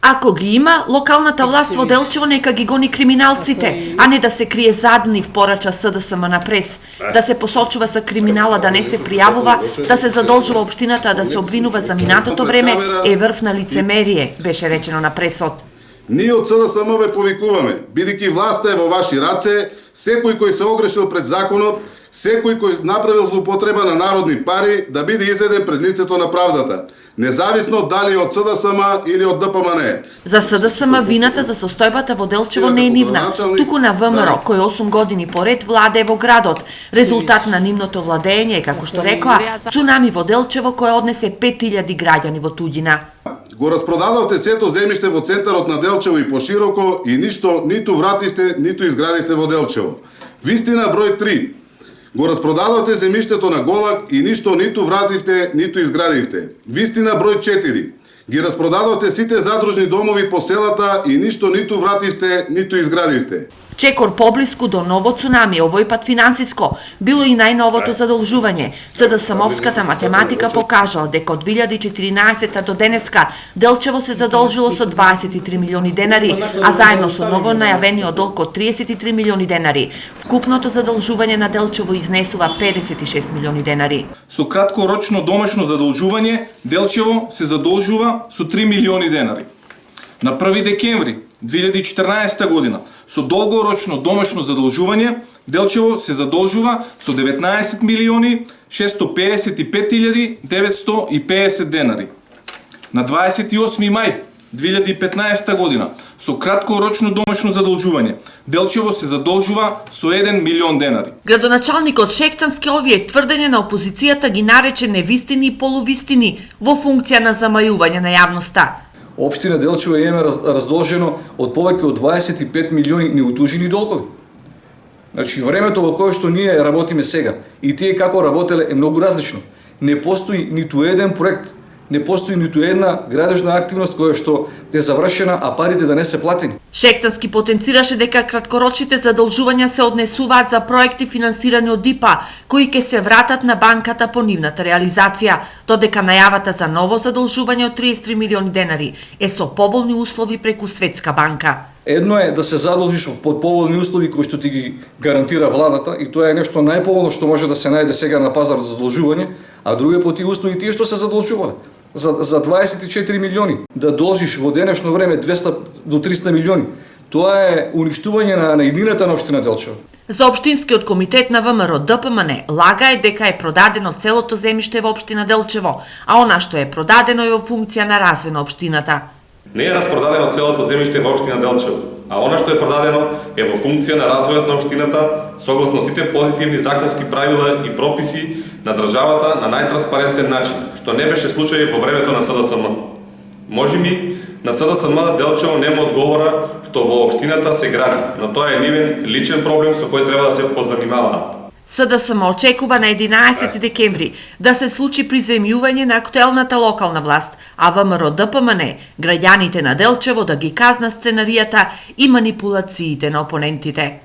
Ако ги има, локалната власт во Делчево нека ги гони криминалците, а не да се крие заднив, порача СДСМ на прес. Да се посочува за криминала, да не се пријавува, да се задолжува општината да се обвинува за минатото време е врв на лицемерие, беше речено на пресот. Ние од СДСМ ве повикуваме, бидејќи власта е во ваши раце, секој кој се огрешил пред законот, секој кој направил злоупотреба на народни пари, да биде изведен пред лицето на правдата, независно дали од СДСМ или од ДПМН. За СДСМ вината за состојбата во Делчево не е нивна, туку на ВМРО, кој 8 години поред владее во градот. Резултат на нивното владење е, како што рекоа, цунами во Делчево кој однесе 5000 граѓани во туѓина. Го распродадовте сето земјиште во центарот на Делчево и пошироко и ништо ниту вративте, ниту изградивте во Делчево. Вистина број 3. Го распродадовте земјиштето на Голак и ништо ниту вративте, ниту изградивте. Вистина број 4. Ги распродадовте сите задружни домови по селата и ништо ниту вративте, ниту изградивте. Чекор поблиску до ново цунами, овој пат финансиско, било и најновото задолжување. СДСМовската математика покажала дека од 2014 до денеска Делчево се задолжило со 23 милиони денари, а заедно со ново најавениот долг од 33 милиони денари. Вкупното задолжување на Делчево изнесува 56 милиони денари. Со краткорочно домашно задолжување Делчево се задолжува со 3 милиони денари. На 1 декември 2014 година со долгорочно домашно задолжување Делчево се задолжува со 19 милиони 655 950 денари. На 28 мај 2015 година со краткорочно домашно задолжување Делчево се задолжува со 1 милион денари. Градоначалникот Шектански овие тврдење на опозицијата ги нарече невистини и полувистини во функција на замајување на јавноста. Општина Делчево имаме раздолжено од повеќе од 25 милиони неутужени долгови. Значи, времето во кое што ние работиме сега и тие како работеле е многу различно. Не постои ниту еден проект, не постои ниту една градежна активност која што е завршена, а парите да не се платени. Шектански потенцираше дека краткорочните задолжувања се однесуваат за проекти финансирани од ДИПА, кои ќе се вратат на банката по нивната реализација, додека најавата за ново задолжување од 33 милиони денари е со поболни услови преку Светска банка. Едно е да се задолжиш под поволни услови кои што ти ги гарантира владата и тоа е нешто најповолно што може да се најде сега на пазар за задолжување, а други по тие услови тие што се задолжувале за 24 милиони да должиш во денешно време 200 до 300 милиони. Тоа е уништување на иднината на општина Делчево. За општинскиот комитет на ВМРО ДПМН лага е дека е продадено целото земјиште во општина Делчево, а она што е продадено е во функција на развој на општината. Не е распродадено целото земјиште во општина Делчево, а она што е продадено е во функција на развојот на општината согласно сите позитивни законски правила и прописи на државата на најтранспарентен начин, што не беше случај во времето на СДСМ. Можеби на СДСМ Делчево нема одговора што во општината се гради, но тоа е нивен личен проблем со кој треба да се позанимаваат. СДСМ очекува на 11 декември да се случи приземјување на актуелната локална власт, а ВМРО ДПМН граѓаните на Делчево да ги казна сценаријата и манипулациите на опонентите.